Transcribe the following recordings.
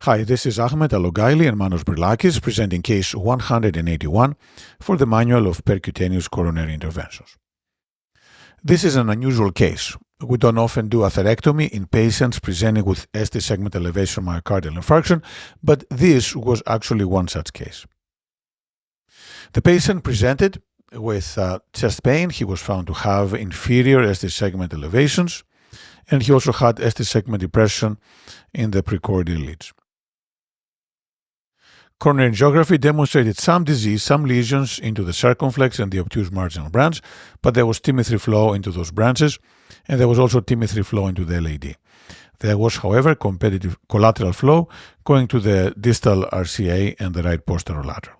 Hi, this is Ahmed Alogaili and Manos Brilakis presenting case 181 for the Manual of Percutaneous Coronary Interventions. This is an unusual case. We don't often do atherectomy in patients presenting with ST segment elevation myocardial infarction, but this was actually one such case. The patient presented with chest pain. He was found to have inferior ST segment elevations, and he also had ST segment depression in the precordial leads. Coronary angiography demonstrated some disease, some lesions into the circumflex and the obtuse marginal branch, but there was TIMI3 flow into those branches, and there was also TIMI3 flow into the LAD. There was, however, competitive collateral flow going to the distal RCA and the right posterolateral.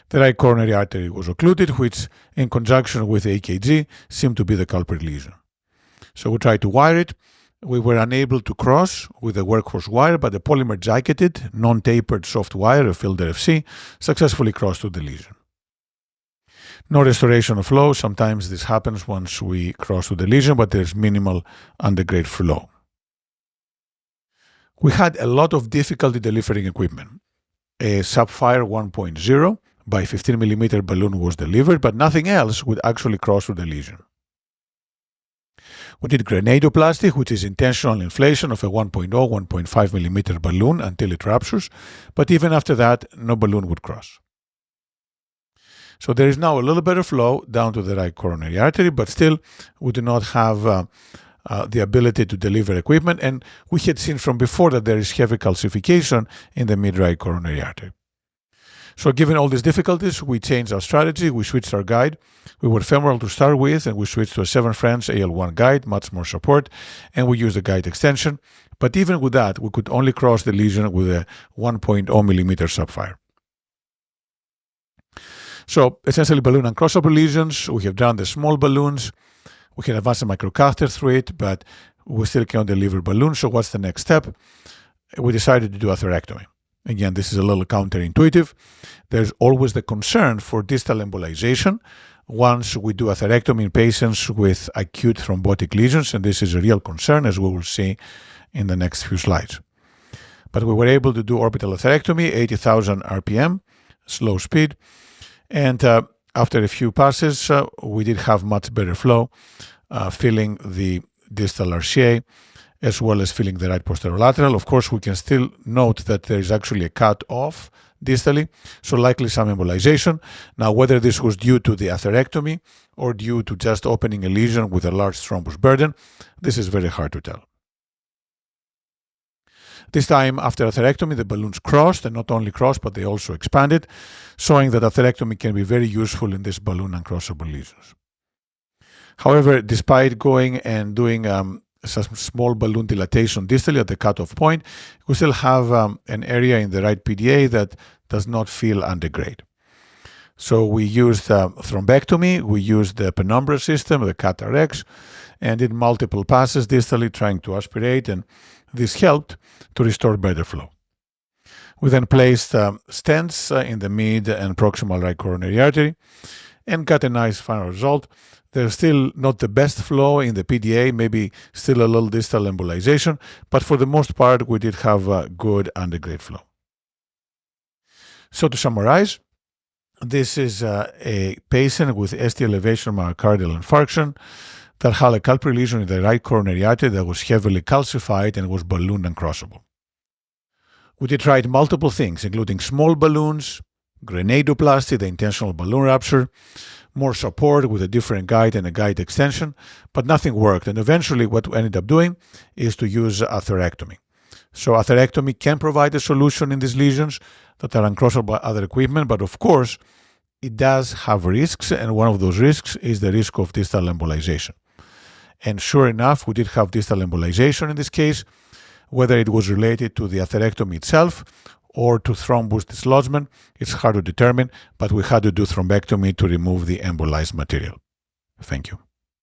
The right coronary artery was occluded, which, in conjunction with the EKG, seemed to be the culprit lesion. So we tried to wire it. We were unable to cross with a workhorse wire, but the polymer jacketed, non-tapered soft wire, a Fielder FC, successfully crossed to the lesion. No restoration of flow. Sometimes this happens once we cross to the lesion, but there's minimal undergrade flow. We had a lot of difficulty delivering equipment. A Sapphire 1.0 by 15 millimeter balloon was delivered, but nothing else would actually cross to the lesion. We did grenadoplasty, which is intentional inflation of a 1.0, 1.5 millimeter balloon until it ruptures, but even after that, no balloon would cross. So there is now a little bit of flow down to the right coronary artery, but still we do not have the ability to deliver equipment, and we had seen from before that there is heavy calcification in the mid-right coronary artery. So given all these difficulties, we changed our strategy. We switched our guide. We were femoral to start with, and we switched to a 7 French AL1 guide, much more support, and we used a guide extension. But even with that, we could only cross the lesion with a 1.0 millimeter Sapphire. So essentially balloon uncrossable lesions. We have done the small balloons. We can advance a microcatheter through it, but we still can't deliver balloons. So what's the next step? We decided to do atherectomy. Again, this is a little counterintuitive. There's always the concern for distal embolization once we do atherectomy in patients with acute thrombotic lesions, and this is a real concern, as we will see in the next few slides. But we were able to do orbital atherectomy, 80,000 RPM, slow speed, and after a few passes, we did have much better flow, filling the distal RCA, as well as filling the right posterolateral. Of course, we can still note that there is actually a cut off distally, so likely some embolization. Now, whether this was due to the atherectomy or due to just opening a lesion with a large thrombus burden, this is very hard to tell. This time, after atherectomy, the balloons crossed, and not only crossed, but they also expanded, showing that atherectomy can be very useful in these balloon uncrossable lesions. However, despite going and doing some small balloon dilatation distally at the cutoff point, we still have an area in the right PDA that does not feel undergrade. So we used thrombectomy, we used the Penumbra system, the Cat Rx, and did multiple passes distally trying to aspirate, and this helped to restore better flow. We then placed stents in the mid and proximal right coronary artery and got a nice final result. There's still not the best flow in the PDA, maybe still a little distal embolization, but for the most part, we did have good undergrade flow. So to summarize, this is a patient with ST elevation myocardial infarction that had a culprit lesion in the right coronary artery that was heavily calcified and was balloon uncrossable. We did try multiple things, including small balloons, grenadoplasty, the intentional balloon rupture, more support with a different guide and a guide extension, but nothing worked. And eventually what we ended up doing is to use atherectomy. So atherectomy can provide a solution in these lesions that are uncrossable by other equipment, but of course, it does have risks, and one of those risks is the risk of distal embolization. And sure enough, we did have distal embolization in this case, whether it was related to the atherectomy itself or to thrombus dislodgement, it's hard to determine, but we had to do thrombectomy to remove the embolized material. Thank you.